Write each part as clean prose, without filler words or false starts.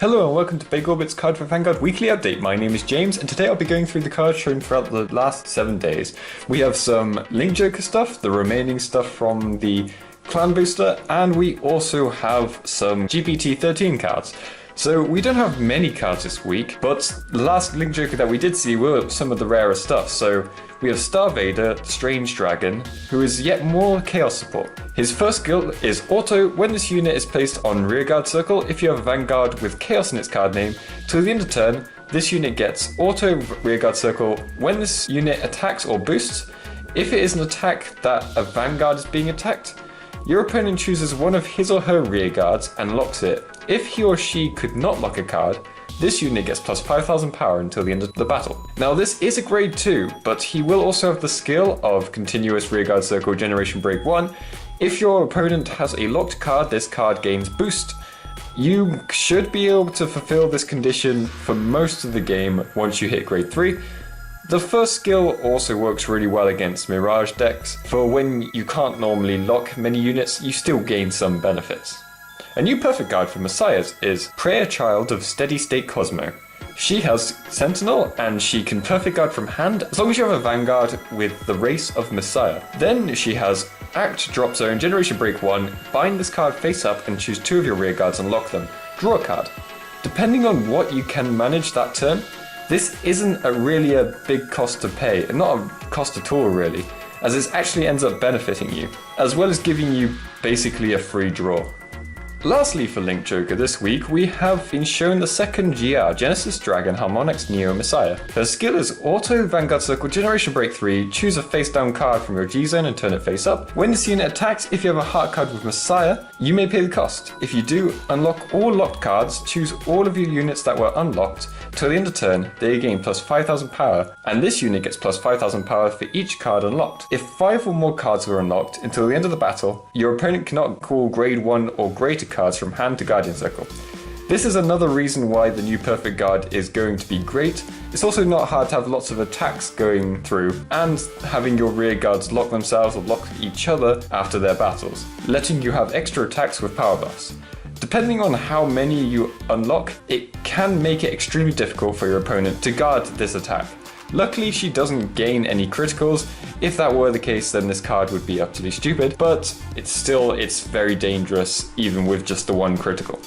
Hello and welcome to Big Orbit's Cardfight Vanguard weekly update. My name is James and today I'll be going through the cards shown throughout the last 7 days. We have some Link Joker stuff, the remaining stuff from the Clan Booster, and we also have some GPT-13 cards. So we don't have many cards this week, but the last Link Joker that we did see were some of the rarer stuff. So we have Star Vader, Strange Dragon, who is yet more Chaos support. His first skill is Auto. When this unit is placed on Rearguard Circle, if you have a Vanguard with Chaos in its card name, till the end of turn, this unit gets Auto Rearguard Circle when this unit attacks or boosts. If it is an attack that a Vanguard is being attacked, your opponent chooses one of his or her rearguards and locks it. If he or she could not lock a card, this unit gets plus 5000 power until the end of the battle. Now this is a grade 2, but he will also have the skill of Continuous Rearguard Circle Generation Break 1. If your opponent has a locked card, this card gains boost. You should be able to fulfill this condition for most of the game once you hit grade 3. The first skill also works really well against Mirage decks, for when you can't normally lock many units, you still gain some benefits. A new perfect card for Messiahs is Prayer Child of Steady State Cosmo. She has Sentinel and she can perfect guard from hand as long as you have a Vanguard with the race of Messiah. Then she has Act Drop Zone Generation Break 1, bind this card face up and choose 2 of your rear guards and lock them. Draw a card. Depending on what you can manage that turn, this isn't really a big cost to pay, and not a cost at all really, as this actually ends up benefiting you, as well as giving you basically a free draw. Lastly for Link Joker this week, we have been shown the second GR, Genesis Dragon Harmonix Neo Messiah. Her skill is Auto Vanguard Circle Generation Break 3, choose a face down card from your G-Zone and turn it face up. When this unit attacks, if you have a heart card with Messiah, you may pay the cost. If you do, unlock all locked cards, choose all of your units that were unlocked. Till the end of turn, they gain plus 5000 power, and this unit gets plus 5000 power for each card unlocked. If 5 or more cards were unlocked until the end of the battle, your opponent cannot call grade 1 or greater cards from hand to Guardian Circle. This is another reason why the new Perfect Guard is going to be great. It's also not hard to have lots of attacks going through and having your rear guards lock themselves or lock each other after their battles, letting you have extra attacks with power buffs. Depending on how many you unlock, it can make it extremely difficult for your opponent to guard this attack. Luckily, she doesn't gain any criticals. If that were the case, then this card would be utterly stupid, but it's very dangerous even with just the one critical.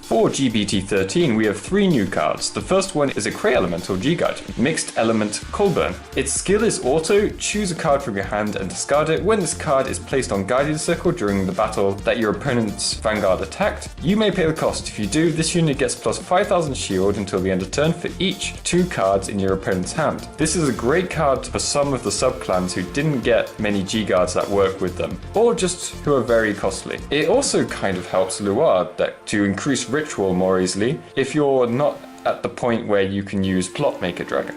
For GPT-13, we have 3 new cards. The first one is a Cray Elemental G-Guide, Mixed Element Colburn. Its skill is Auto, choose a card from your hand and discard it. When this card is placed on Guardian Circle during the battle that your opponent's Vanguard attacked, you may pay the cost. If you do, this unit gets plus 5000 shield until the end of turn for each 2 cards in your opponent's hand. This is a great card for some of the sub-clans who didn't get many G-Guards that work with them, or just who are very costly. It also kind of helps Luar deck to increase ritual more easily if you're not at the point where you can use Plot Maker Dragon.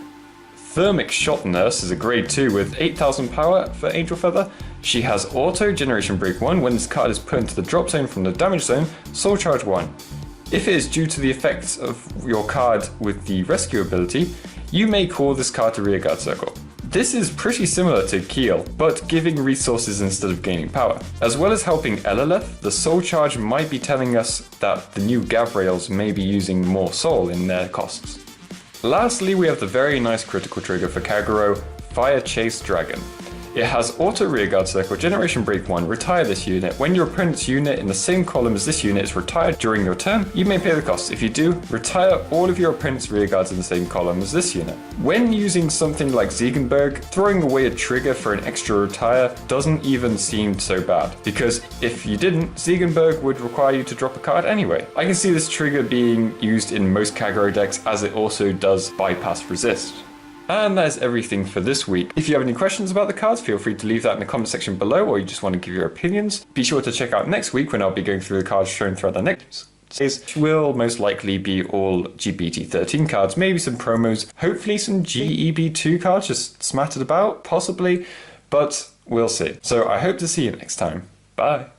Thermic Shot Nurse is a grade 2 with 8000 power for Angel Feather. She has Auto Generation Break 1. When this card is put into the drop zone from the damage zone, Soul Charge 1. If it is due to the effects of your card with the rescue ability, you may call this card to Rearguard Circle. This is pretty similar to Keel, but giving resources instead of gaining power. As well as helping Elileth, the Soul Charge might be telling us that the new Gavrails may be using more Soul in their costs. Lastly, we have the very nice critical trigger for Kagura, Fire Chase Dragon. It has Auto Rearguard Circle Generation Break 1, retire this unit. When your opponent's unit in the same column as this unit is retired during your turn, you may pay the cost. If you do, retire all of your opponent's rearguards in the same column as this unit. When using something like Ziegenberg, throwing away a trigger for an extra retire doesn't even seem so bad, because if you didn't, Ziegenberg would require you to drop a card anyway. I can see this trigger being used in most Kagura decks as it also does bypass resist. And that is everything for this week. If you have any questions about the cards, feel free to leave that in the comment section below, or you just want to give your opinions. Be sure to check out next week when I'll be going through the cards shown throughout the next days. Will most likely be all GPT-13 cards, maybe some promos, hopefully some GEB2 cards just smattered about, possibly, but we'll see. So I hope to see you next time. Bye.